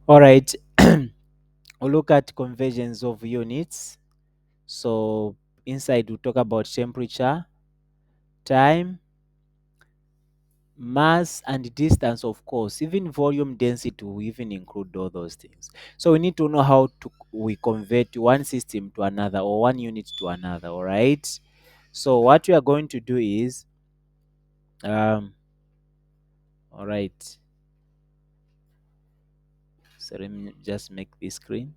All right. We'll look at conversions of units. So inside we talk about temperature, time, mass, and distance, of course. Even volume density will even include all those things. So we need to know how to we convert one system to another or one unit to another. All right. So what we are going to do is all right. So let me just make this screen.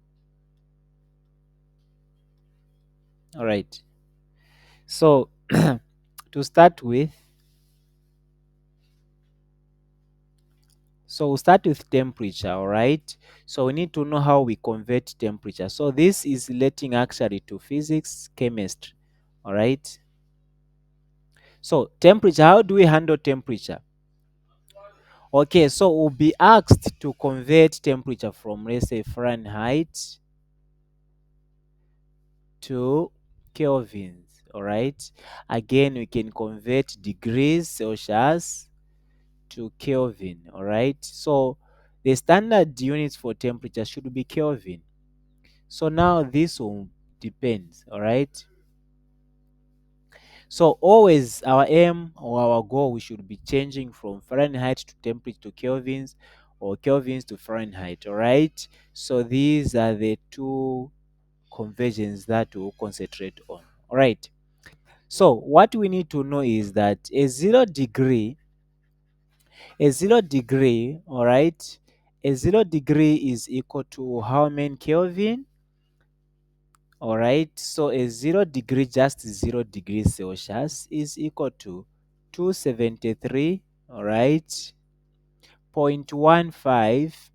All right. So to start with, so we'll start with temperature, all right? So we need to know how we convert temperature. So this is relating actually to physics, chemistry, all right? So temperature, how do we handle temperature? Okay, so we'll be asked to convert temperature from, let's say, Fahrenheit to Kelvins, all right? Again, we can convert degrees Celsius to Kelvin, all right? So the standard units for temperature should be Kelvin. So now this will depends, all right? So always our aim or our goal, we should be changing from Fahrenheit to temperature to Kelvins or Kelvins to Fahrenheit, all right? So these are the two conversions that we'll concentrate on, all right? So what we need to know is that a zero degree, all right? A 0 degree is equal to how many Kelvin? All right, so a 0 degree, just 0 degrees Celsius, is equal to 273, all right, 0.15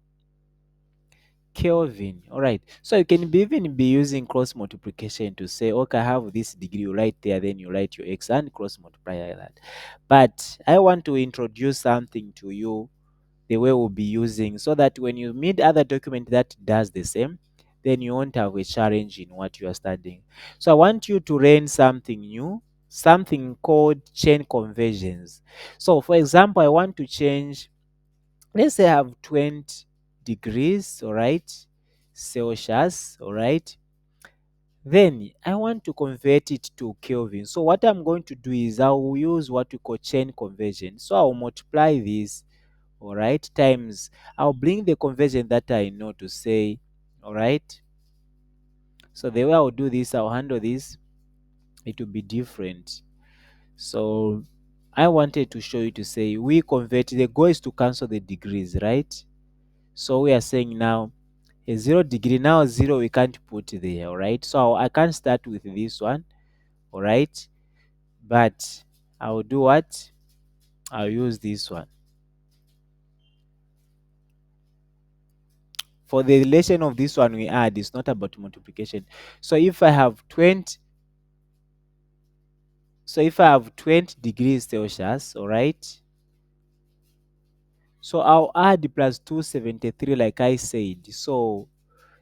Kelvin. All right, so you can even be using cross multiplication to say, okay, I have this degree, you write there, then you write your x and cross multiply like that. But I want to introduce something to you the way we'll be using, so that when you meet other document that does the same, then you won't have a challenge in what you are studying. So I want you to learn something new, something called chain conversions. So for example, I want to change, let's say I have 20 degrees, all right, Celsius, all right. Then I want to convert it to Kelvin. So what I'm going to do is I will use what we call chain conversion. So I'll multiply this, all right, times, I'll bring the conversion that I know to say, all right. So the way I'll do this, I'll handle this, it will be different. So I wanted to show you to say we convert, the goal is to cancel the degrees, right? So we are saying now a 0 degree, now zero we can't put there, all right? So I can't start with this one, all right? But I'll do what? I'll use this one. For the relation of this one we add, it's not about multiplication. So if I have 20, so if I have 20 degrees Celsius, all right, so I'll add plus 273 like I said. So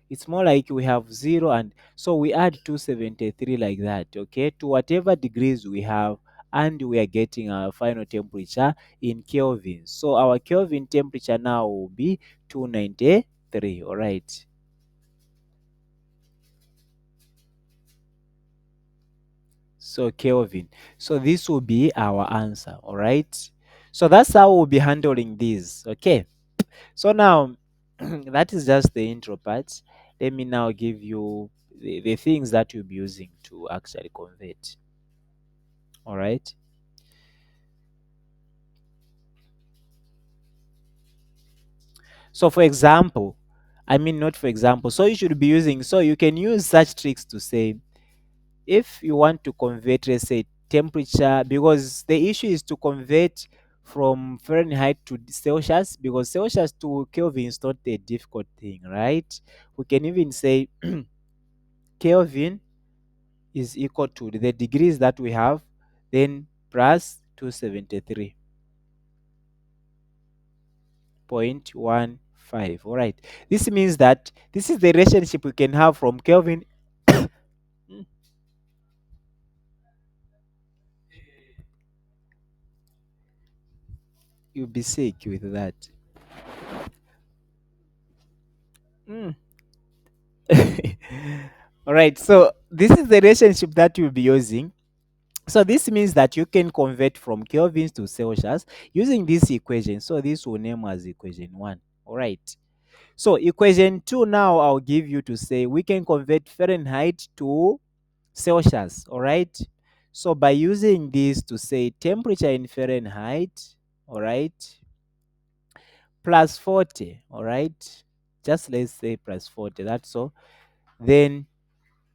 it's more like we have 0, and so we add 273 like that, okay, to whatever degrees we have, and we are getting our final temperature in Kelvin. So our Kelvin temperature now will be 293, all right. So Kelvin. So this will be our answer, all right? So that's how we'll be handling this, okay? So now, that is just the intro part. Let me now give you the things that you'll be using to actually convert, all right? So for example, I mean not for example, so you should be using, so you can use such tricks to say, if you want to convert, let's say, temperature, because the issue is to convert from Fahrenheit to Celsius, because Celsius to Kelvin is not a difficult thing, right? We can even say Kelvin is equal to the degrees that we have, then plus 273.15. All right, this means that this is the relationship we can have from Kelvin. Mm, you'll be sick with that. Mm. All right. So this is the relationship that you'll be using. So this means that you can convert from Kelvins to Celsius using this equation. So this will name as equation 1. All right. So equation 2 now I'll give you to say we can convert Fahrenheit to Celsius. All right. So by using this to say temperature in Fahrenheit, all right, plus 40, all right. Just let's say plus 40. That's all. Then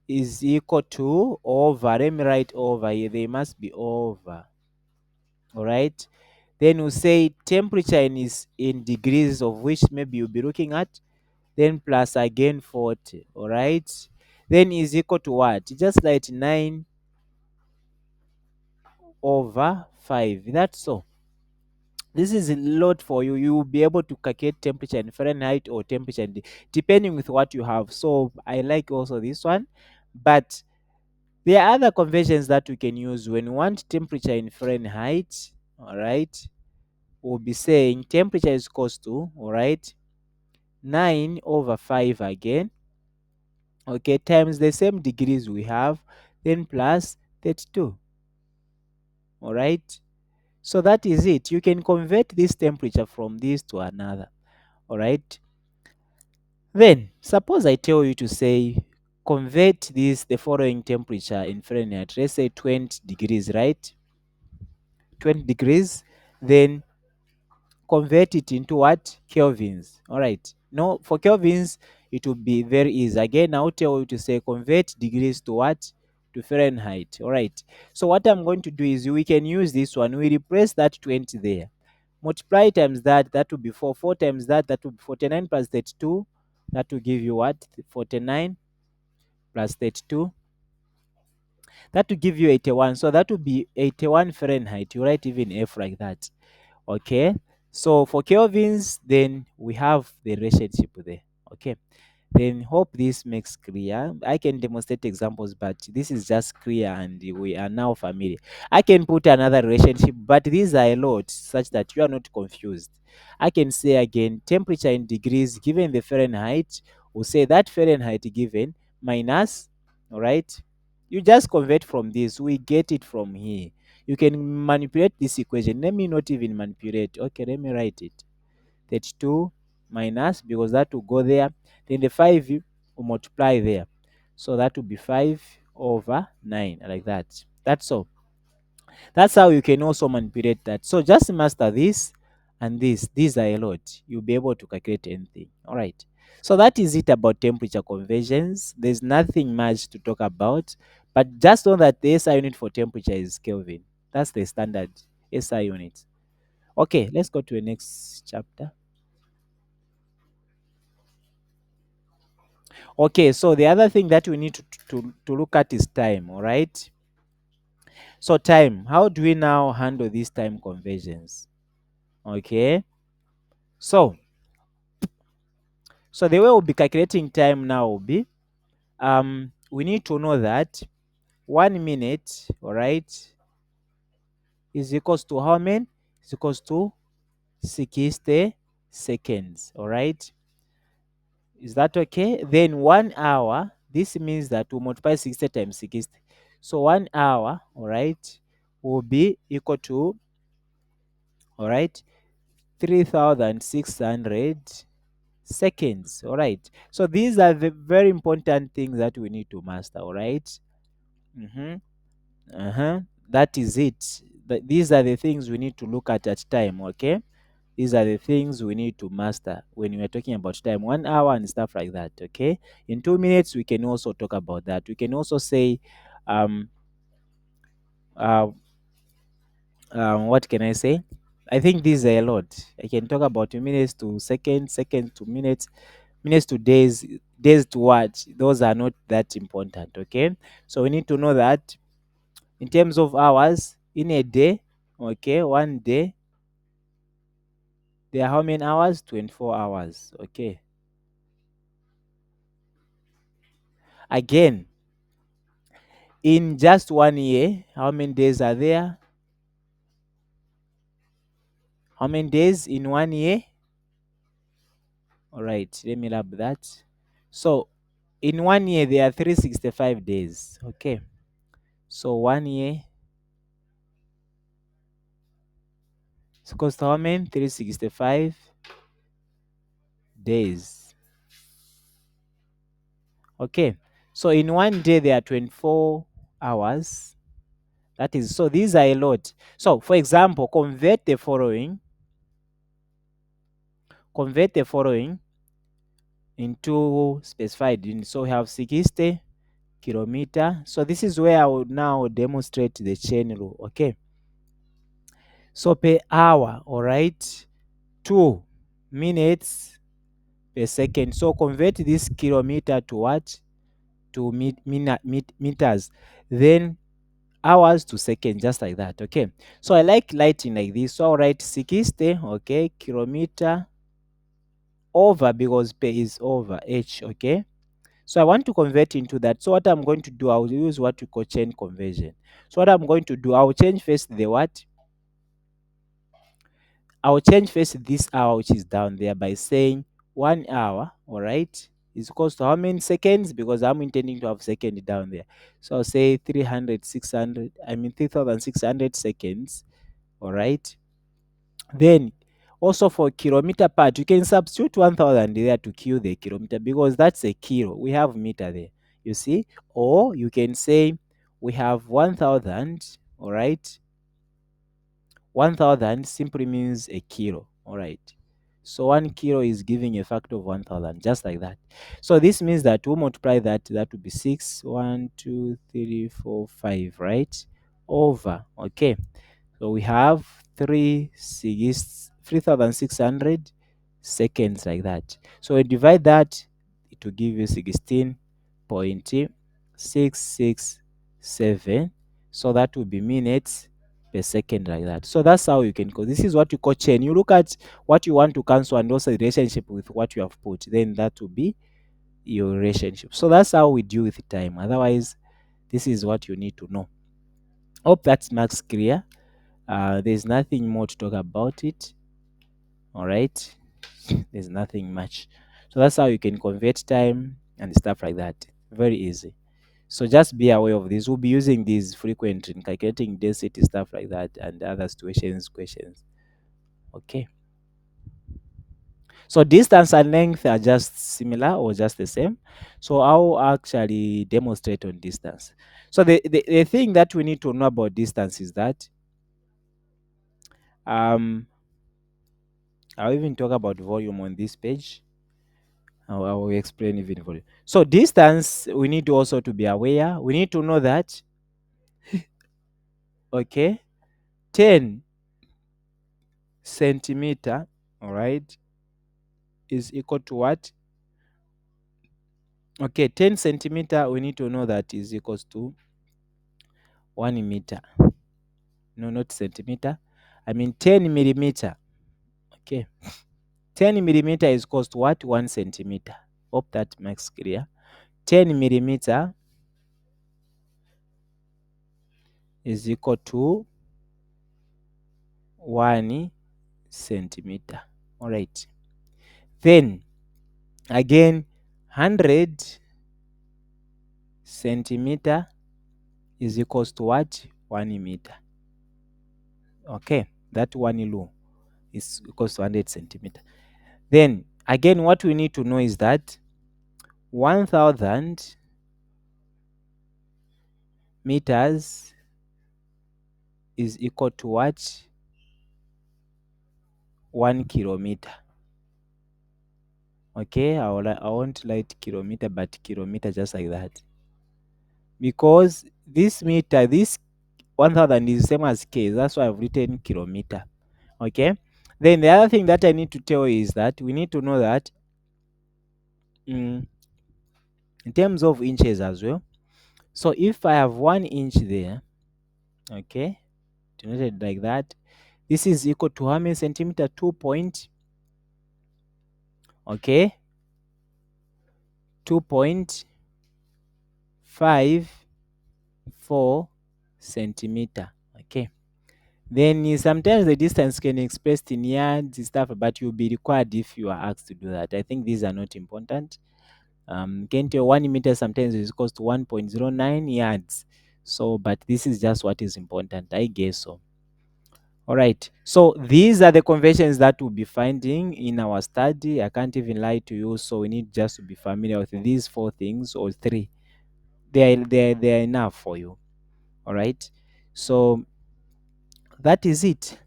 is equal to over. Let me write over here. They must be over. All right. Then we say temperature is in degrees, of which maybe you'll be looking at. Then plus again 40. All right. Then is equal to what? Just like 9 over 5. That's all. This is a lot for you. You will be able to calculate temperature in Fahrenheit or temperature depending with what you have. So I like also this one. But there are other conversions that we can use when we want temperature in Fahrenheit. All right. We'll be saying temperature is equals to, all right, 9 over 5 again, okay, times the same degrees we have, then plus 32. All right. So that is it. You can convert this temperature from this to another. All right. Then suppose I tell you to say convert the following temperature in Fahrenheit. Let's say 20 degrees, right? 20 degrees. Then convert it into what? Kelvins. All right. No, for Kelvins, it will be very easy. Again, I'll tell you to say convert degrees to what? To Fahrenheit. All right. So what I'm going to do is we can use this one. We replace that 20 there. Multiply times that, that will be 4. 4 times that, that will be 49 plus 32. That will give you what? 49 plus 32. That will give you 81. So that will be 81 Fahrenheit. You write even F like that. Okay. So for Kelvins, then we have the relationship there. Okay. Then hope this makes clear. I can demonstrate examples, but this is just clear and we are now familiar. I can put another relationship, but these are a lot such that you are not confused. I can say again, temperature in degrees given the Fahrenheit, we'll say that Fahrenheit given minus, all right? You just convert from this. We get it from here. You can manipulate this equation. Let me not even manipulate. Okay, let me write it. 32 minus, because that will go there. Then the 5 will multiply there. So that will be 5 over 9, like that. That's all. That's how you can also manipulate that. So just master this and this. These are a lot. You'll be able to calculate anything. All right. So that is it about temperature conversions. There's nothing much to talk about, but just know that the SI unit for temperature is Kelvin. That's the standard SI unit. Okay, let's go to the next chapter. Okay, so the other thing that we need to look at is time, all right? So time, how do we now handle these time conversions? Okay, so the way we'll be calculating time now will be, we need to know that 1 minute, all right, is equals to how many? Is equals to 60 seconds, all right? Is that okay? Then 1 hour, this means that we multiply 60 times 60. So 1 hour, all right, will be equal to, all right, 3,600 seconds. All right. So these are the very important things that we need to master. All right. Mm-hmm. Uh-huh. That is it. These are the things we need to look at time. Okay. These are the things we need to master when we are talking about time, 1 hour and stuff like that. Okay. In 2 minutes, we can also talk about that. We can also say, um, uh, what can I say? I think these are a lot. I can talk about minutes to seconds, seconds to minutes, minutes to days, days to what. Those are not that important. Okay. So we need to know that in terms of hours in a day, okay, 1 day, there are how many hours? 24 hours. Okay. Again, in just 1 year, how many days are there? How many days in 1 year? All right, let me lab that. So in 1 year there are 365 days. Okay. So 1 year is equals to how many? 365 days. Okay. So in 1 day there are 24 hours. That is, so these are a lot. So for example, convert the following into specified units. So we have 60 kilometer. So this is where I will now demonstrate the chain rule. Okay. So per hour, all right, 2 minutes per second. So convert this kilometer to what? To meters. Then hours to seconds, just like that. Okay. So I like lighting like this. So I'll write 60, okay, kilometer over, because per is over h. Okay. So I want to convert into that. So what I'm going to do, I'll use what we call chain conversion. So what I'm going to do, I'll change first the what? I'll change first this hour, which is down there, by saying 1 hour, all right, is equals to how many seconds? Because I'm intending to have second down there. So I'll say 3,600 seconds, all right. Then also for kilometer part, you can substitute 1,000 there to kill the kilometer, because that's a kilo. We have meter there, you see. Or you can say we have 1,000, all right. 1,000 simply means a kilo, all right. So 1 kilo is giving a factor of 1,000, just like that. So this means that we multiply that, that would be 6, 1, 2, 3, 4, 5, right? Over, okay. So we have 3,600 seconds, like that. So we divide that, it will give you 16.667. So that will be minutes per second, like that. So that's how you can call. This is what you call chain. You look at what you want to cancel and also the relationship with what you have put. Then that will be your relationship. So that's how we deal with time. Otherwise, this is what you need to know. Hope that makes clear. There's nothing more to talk about it. All right. There's nothing much. So that's how you can convert time and stuff like that. Very easy. So just be aware of this. We'll be using these frequently in calculating density, stuff like that, and other situations, questions. Okay. So distance and length are just similar or just the same. So I'll actually demonstrate on distance. So the thing that we need to know about distance is that um I'll even talk about volume on this page. I will explain even volume. So distance, we need to also to be aware. We need to know that, okay, 10 centimeter, all right, is equal to what? Okay, 10 centimeter, we need to know that is equals to 1 meter. No, not centimeter. I mean 10 millimeter. Okay. 10 millimeter is equals to what? 1 centimeter. Hope that makes clear. 10 millimeter is equal to 1 centimeter. All right. Then again, 100 centimeter is equals to what? 1 meter. Okay. That one law is equals to 100 centimeter. Then again, what we need to know is that 1,000 meters is equal to what? 1 kilometer. Okay, I won't write kilometer, but kilometer, just like that. Because this meter, this 1,000 is the same as k. That's why I've written kilometer. Okay. Then the other thing that I need to tell you is that we need to know that in terms of inches as well. So if I have 1 inch there, okay, denoted like that, this is equal to how many centimeter? 2 point, okay, 2.54 centimeter. Okay. Then sometimes the distance can be expressed in yards and stuff, but you'll be required if you are asked to do that. I think these are not important. Can tell 1 meter sometimes is equals to 1.09 yards. So, but this is just what is important, I guess so. All right. So these are the conversions that we'll be finding in our study. I can't even lie to you. So we need just to be familiar with these four things or three. They're enough for you. All right. So that is it.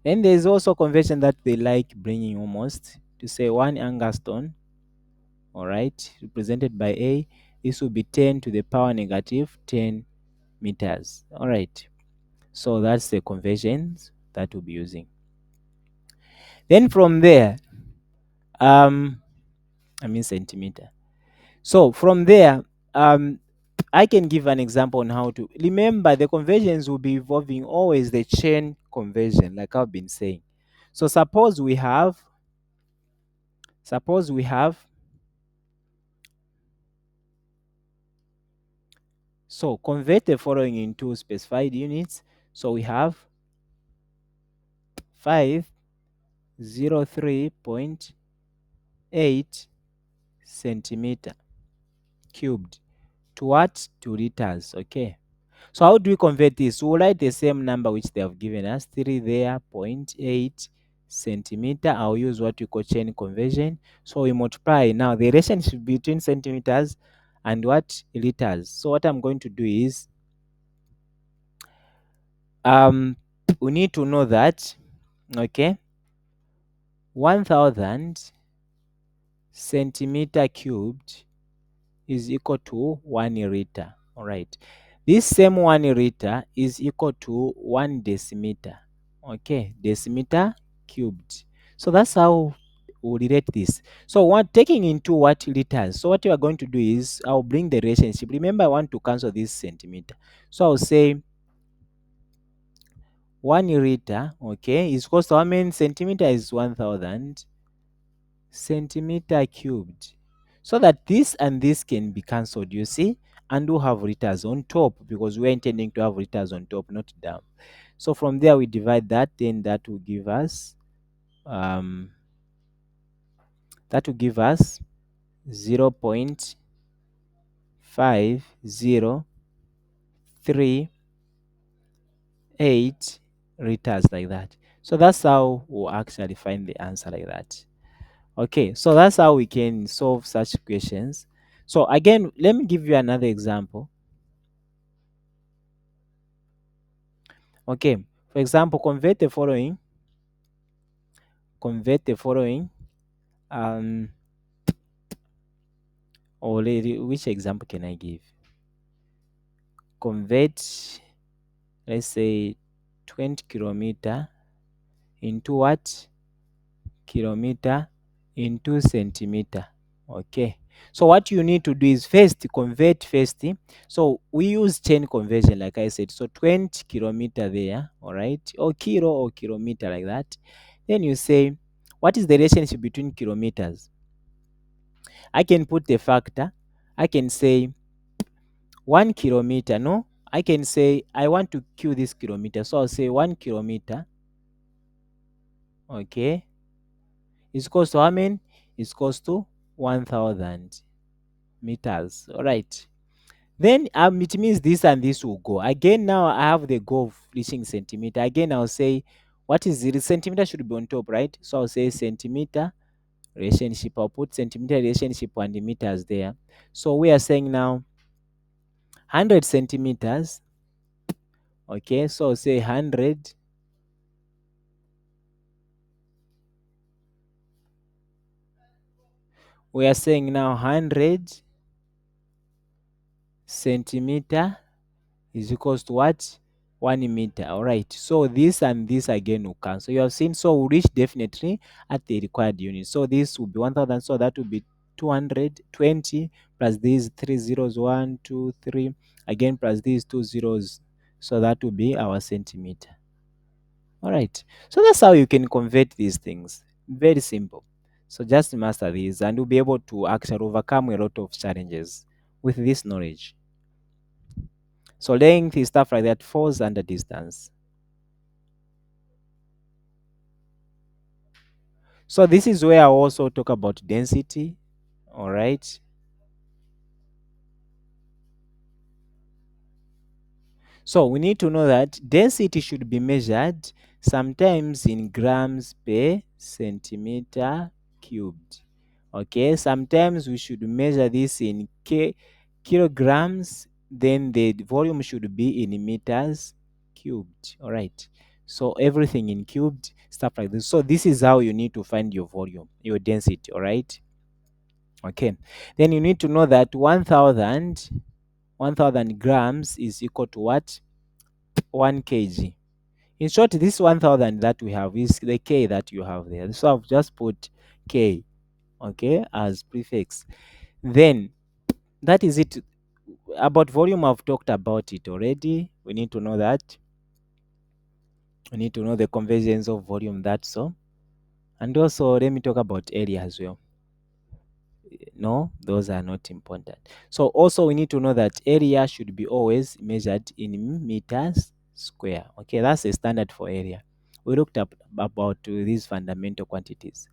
Then there's also conversion that they like bringing almost to say 1 angstrom, all right, represented by A. This will be 10 to the power negative 10 meters. All right. So that's the conversions that we'll be using. Then from there, I mean centimeter. So from there, I can give an example on how to remember the conversions will be involving always the chain conversion, like I've been saying. So suppose we have, so convert the following into specified units. So we have 503.8 centimeter cubed to what? To liters. Okay. So how do we convert this? We'll write the same number which they have given us, 3 there, 0.8 centimeter. I'll use what we call chain conversion. So we multiply now the relationship between centimeters and what? Liters. So what I'm going to do is, we need to know that, okay, 1000 centimeter cubed is equal to 1 liter. All right. This same 1 liter is equal to 1 decimeter. Okay, decimeter cubed. So that's how we relate this. So what taking into what liters. So what you are going to do is I'll bring the relationship. Remember, I want to cancel this centimeter. So I'll say 1 liter, okay, is equals to how many centimeter is 1000 centimeter cubed, so that this and this can be cancelled, you see, and we'll have liters on top because we're intending to have liters on top, not down. So from there we divide that, then that will give us um 0.5038 liters, like that. So that's how we'll actually find the answer, like that. Okay, so that's how we can solve such questions. So again, let me give you another example. Okay, for example, convert the following, um, which example can I give? Convert, let's say, 20 kilometer into what? Kilometer into centimeter. Okay. So what you need to do is first convert first. So we use chain conversion, like I said. So 20 kilometer there, all right, or kilo or kilometer, like that. Then you say, what is the relationship between kilometers? I can put the factor. I can say 1 kilometer. No, I can say I want to Q this kilometer. So I'll say 1 kilometer. Okay. Is equals to how many? Is equals to 1000 meters. All right. Then it means this and this will go. Again, now I have the goal of reaching centimeter. Again, I'll say, what is it? Centimeter should be on top, right? So I'll say centimeter relationship. I'll put centimeter relationship and the meters there. So we are saying now 100 centimeters. Okay, so I'll say 100. We are saying now 100 centimeter is equals to what? 1 meter. All right. So this and this again will cancel. You have seen, so we reach definitely at the required unit. So this will be 1000. So that will be 220 plus these 3 zeros, 1, 2, 3. Again, plus these 2 zeros. So that will be our centimeter. All right. So that's how you can convert these things. Very simple. So just master these and you'll be able to actually overcome a lot of challenges with this knowledge. So length is stuff like that falls under distance. So this is where I also talk about density. All right. So we need to know that density should be measured sometimes in grams per centimeter cubed. Okay, sometimes we should measure this in kilograms, then the volume should be in meters cubed. All right. So everything in cubed, stuff like this. So this is how you need to find your volume, your density. All right. Okay. Then you need to know that 1000 grams is equal to what? 1 kg. In short, this 1000 that we have is the k that you have there. So I've just put k, okay, as prefix. Then that is it. About volume, I've talked about it already. We need to know that. We need to know the conversions of volume, that's so. And also, let me talk about area as well. No, those are not important. So also we need to know that area should be always measured in meters square. Okay, that's a standard for area. We looked up about these fundamental quantities.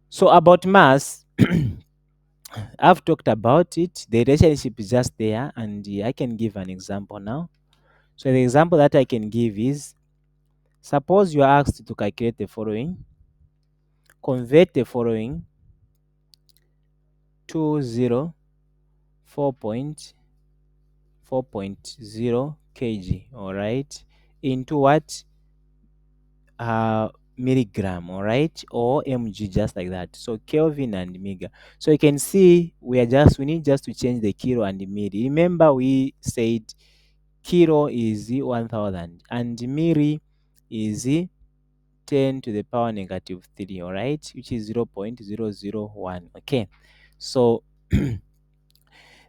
So about mass, I've talked about it. The relationship is just there, and I can give an example now. So the example that I can give is, suppose you are asked to calculate the following, convert the following 204.4.0 kg, all right, into what? Milligram, all right, or mg, just like that. So Kelvin and mega. So you can see we need just to change the kilo and the milli. Remember we said kilo is 1000 and milli is 10 to the power negative 3, all right, which is 0.001. Okay, so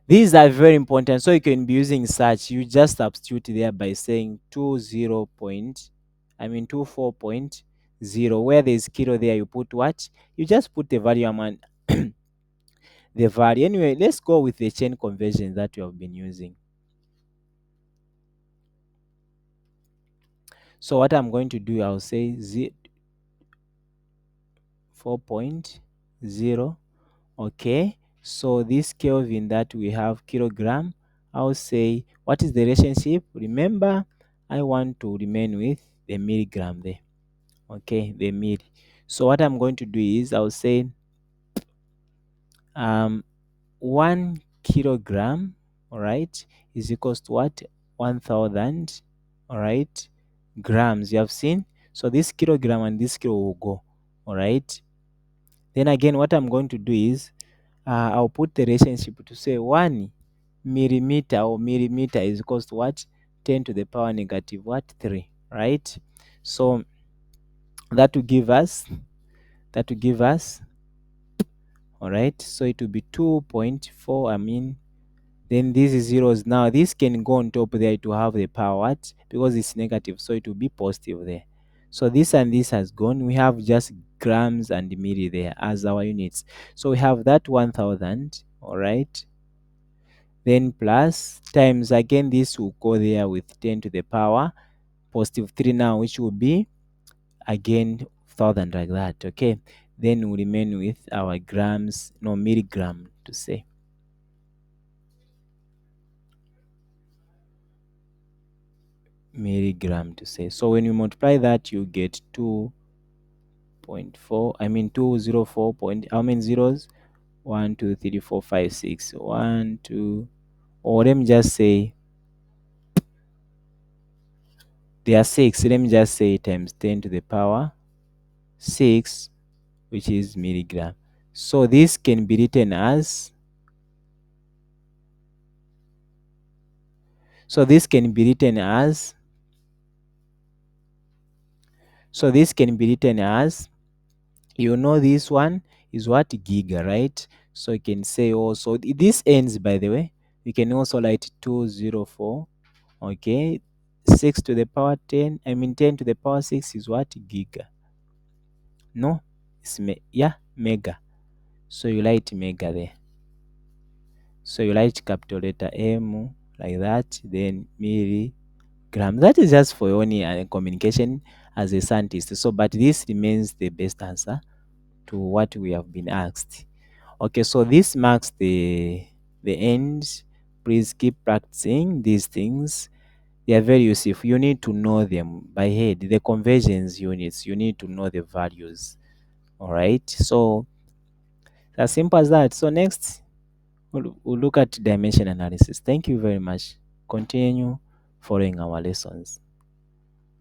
these are very important. So you can be using such. You just substitute there by saying 24.0. Where there's kilo there, you put what? You just put the value amount, the value. Anyway, let's go with the chain conversion that you have been using. So what I'm going to do, I'll say 4.0. Okay, so this Kelvin that we have, kilogram, I'll say what is the relationship? Remember, I want to remain with the milligram there. Okay, the milli. So what I'm going to do is I'll say 1 kilogram, all right, is equals to what? 1000, all right, grams. You have seen? So this kilogram and this kilo will go, all right. Then again, what I'm going to do is I'll put the relationship to say 1 millimeter or millimeter is equals to what? 10 to the power negative what? 3, right? So that will give us, all right, so it will be 2.4. I mean, then these zeros, now this can go on top there to have the power what? Because it's negative, so it will be positive there. So this and this has gone. We have just grams and milli there as our units. So we have that 1000, all right, then plus times again this will go there with 10 to the power positive 3 now, which will be again 1000, like that. Okay, then we remain with our grams, no, milligram to say. Milligram to say. So when you multiply that, you get 2.4. I mean 204 point, how many zeros? 1 2 3 4 5 6. 1 2, or let me just say there are 6. Let me just say times 10 to the power 6, which is milligram. So this can be written as, so this can be written as, so this can be written as, you know, this one is what? Giga, right? So you can say also, this ends, by the way, you can also write 204, okay, 6 to the power 10, I mean 10 to the power 6 is what? Giga. No, it's yeah, mega. So you write mega there. So you write capital letter M like that, then milligram. That is just for only communication as a scientist. So, but this remains the best answer to what we have been asked. Okay, so this marks the end. Please keep practicing these things. They are very useful. You need to know them by head. The conversions units, you need to know the values. All right. So as simple as that. So next, we'll look at dimension analysis. Thank you very much. Continue following our lessons.